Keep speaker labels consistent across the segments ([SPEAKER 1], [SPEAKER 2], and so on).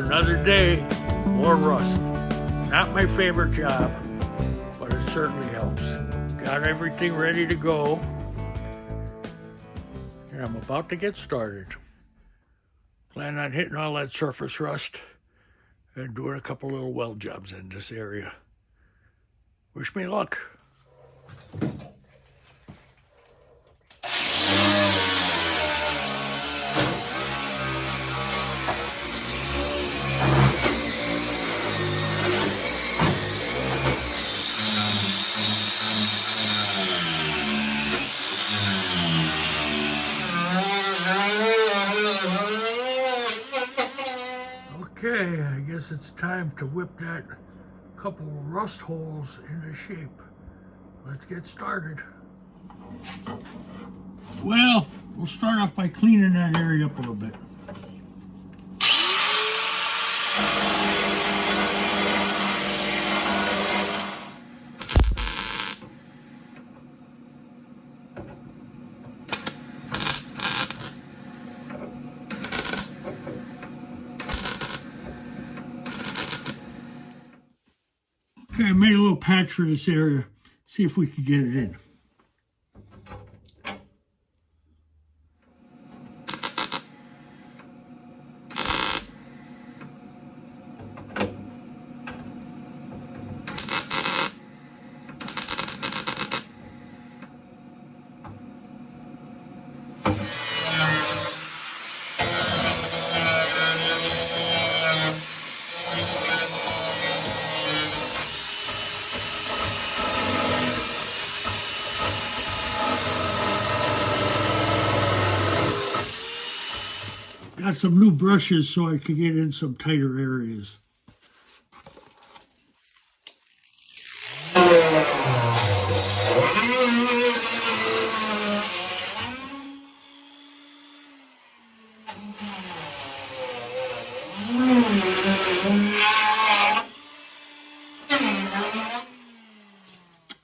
[SPEAKER 1] go, another day, more rust. Not my favorite job, but it certainly helps. Got everything ready to go, and I'm about to get started. Plan on hitting all that surface rust and doing a couple little weld jobs in this area. Wish me luck. Okay, I guess it's time to whip that couple rust holes into shape. Let's get started. Well, we'll start off by cleaning that area up a little bit. Okay, I made a little patch for this area. See if we can get it in. Got some new brushes so I can get in some tighter areas.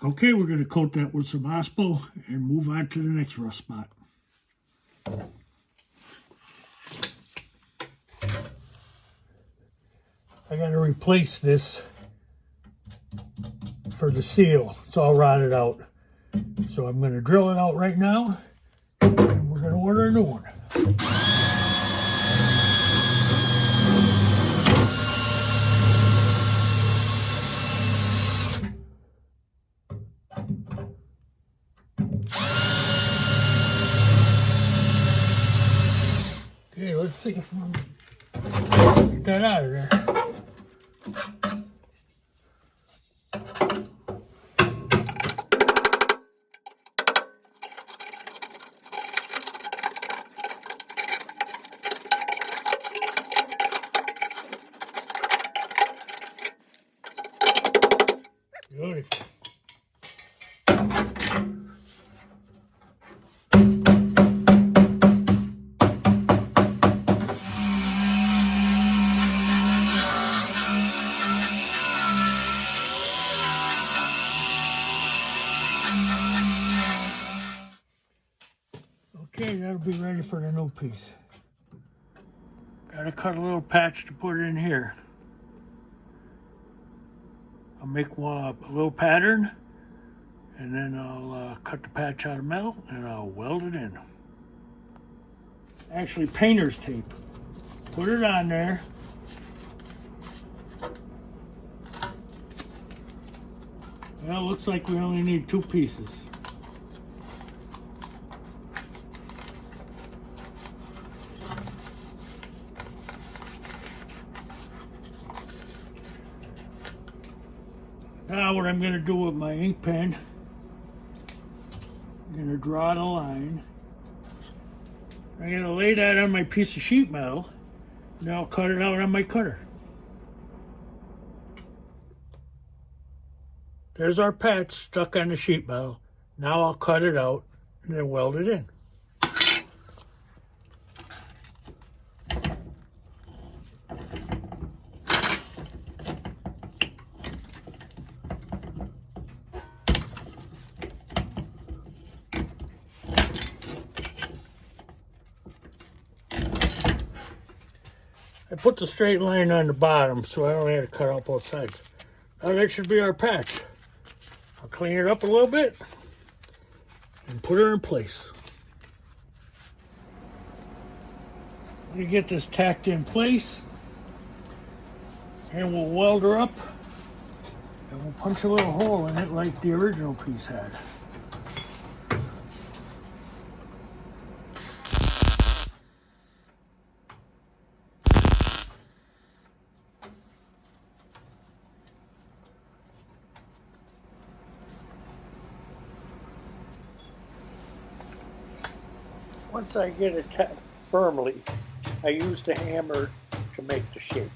[SPEAKER 1] Okay, we're going to coat that with some Ospo and move on to the next rust spot. I got to replace this for the seal. It's all rotted out. So I'm going to drill it out right now, and we're going to order a new one. Okay, let's see if we can get that out of there. Beautiful. Okay, that'll be ready for the new piece. Gotta cut a little patch to put it in here. I'll make a little pattern, and then I'll cut the patch out of metal and I'll weld it in. Actually, painter's tape. Put it on there. Well, looks like we only need 2 pieces. Now what I'm going to do with my ink pen, I'm going to draw the line. I'm going to lay that on my piece of sheet metal, and then I'll cut it out on my cutter. There's our patch stuck on the sheet metal. Now I'll cut it out and then weld it in. I put the straight line on the bottom so I only had to cut out both sides. Now that should be our patch. I'll clean it up a little bit and put her in place. We get this tacked in place and we'll weld her up and we'll punch a little hole in it like the original piece had. Once I get it tacked firmly, I use the hammer to make the shape.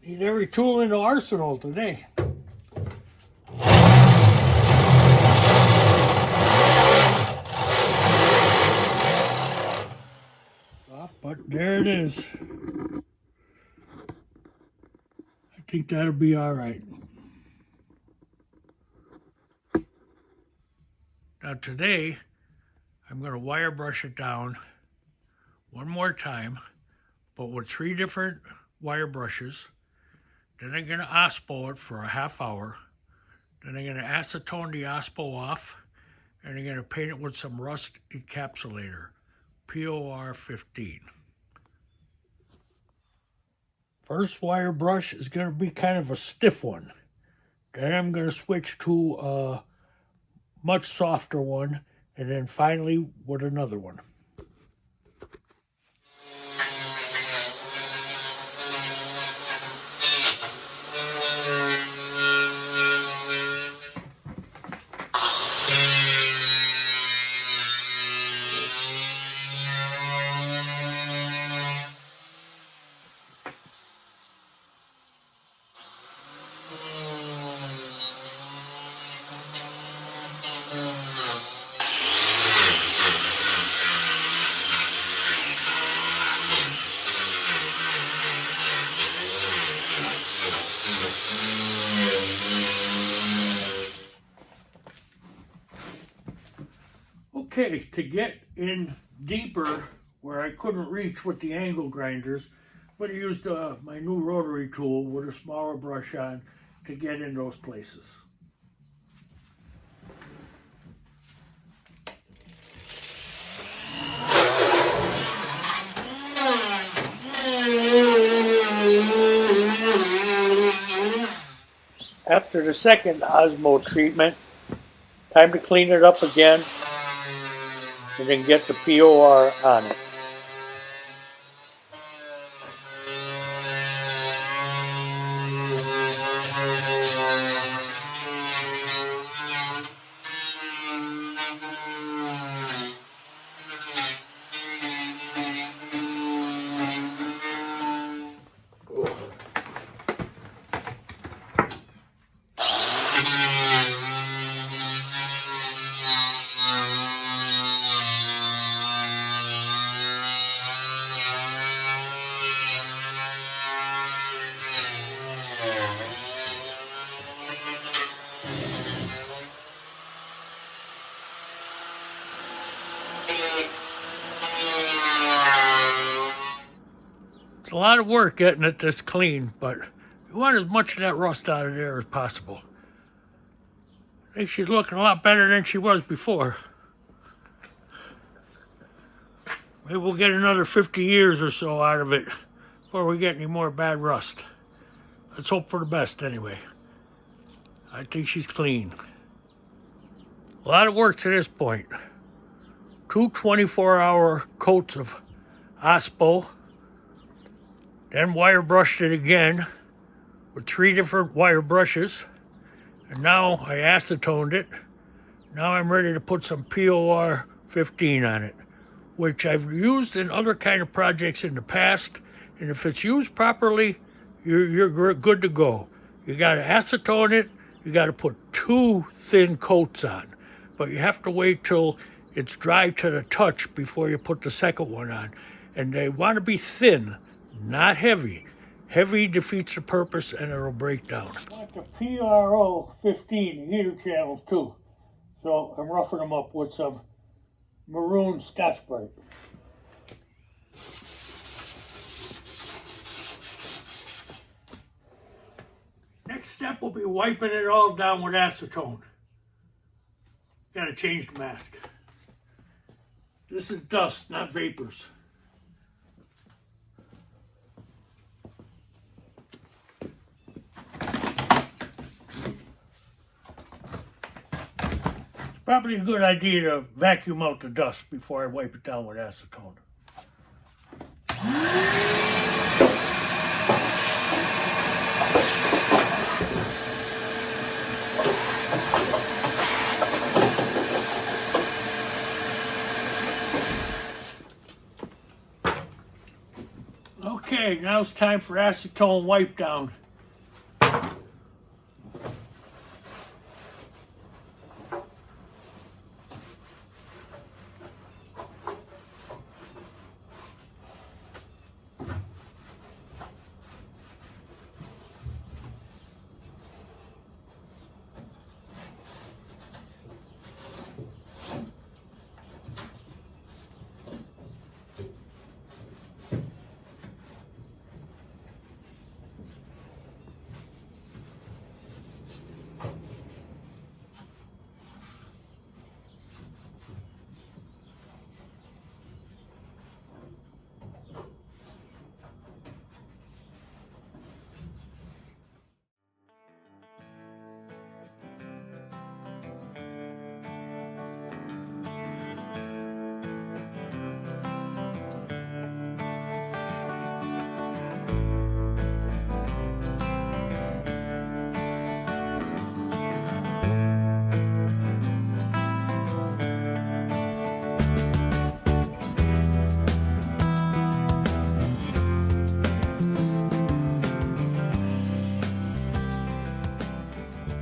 [SPEAKER 1] Need every tool in the arsenal today. But there it is. I think that'll be all right. Now today, I'm going to wire brush it down one more time, but with 3 different wire brushes. Then I'm going to OSPO it for a half hour. Then I'm going to acetone the OSPO off, and I'm going to paint it with some rust encapsulator, POR 15. First wire brush is going to be kind of a stiff one. Then I'm going to switch to a much softer one, and then finally with another one. Okay, to get in deeper where I couldn't reach with the angle grinders, but I used my new rotary tool with a smaller brush on to get in those places. After the second Osmo treatment, time to clean it up again and then get the POR on it. It's a lot of work getting it this clean, but you want as much of that rust out of there as possible. I think she's looking a lot better than she was before. Maybe we'll get another 50 years or so out of it before we get any more bad rust. Let's hope for the best anyway. I think she's clean. A lot of work to this point. 2 24-hour coats of OSPO. Then wire brushed it again with 3 different wire brushes. And now I acetoned it. Now I'm ready to put some POR 15 on it which I've used in other kind of projects in the past. And if it's used properly, you're good to go. You got to acetone it. You got to put 2 thin coats on. But you have to wait till it's dry to the touch before you put the second one on. And they want to be thin, not heavy. Heavy defeats the purpose and it'll break down. I want the PRO 15 heater channels too. So I'm roughing them up with some maroon Scotch-Brite. Next step will be wiping it all down with acetone. Gotta change the mask. This is dust, not vapors. It's probably a good idea to vacuum out the dust before I wipe it down with acetone. Okay, now it's time for acetone wipe down.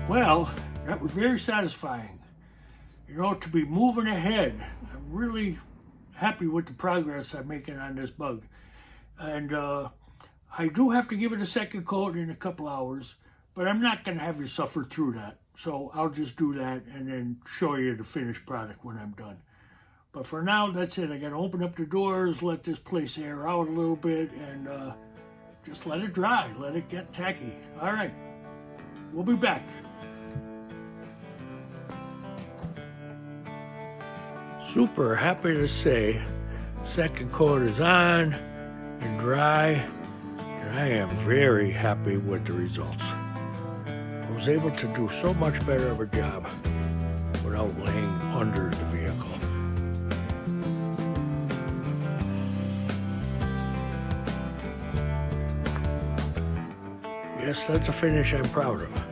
[SPEAKER 1] Well, that was very satisfying. You know, to be moving ahead. I'm really happy with the progress I'm making on this bug. And I do have to give it a second coat in a couple hours, but I'm not going to have you suffer through that. So I'll just do that and then show you the finished product when I'm done. But for now, that's it. I got to open up the doors, let this place air out a little bit, and just let it dry. Let it get tacky. All right. We'll be back. Super happy to say second coat is on and dry, and I am very happy with the results. I was able to do so much better of a job without laying under the vehicle. Yes, that's a finish I'm proud of.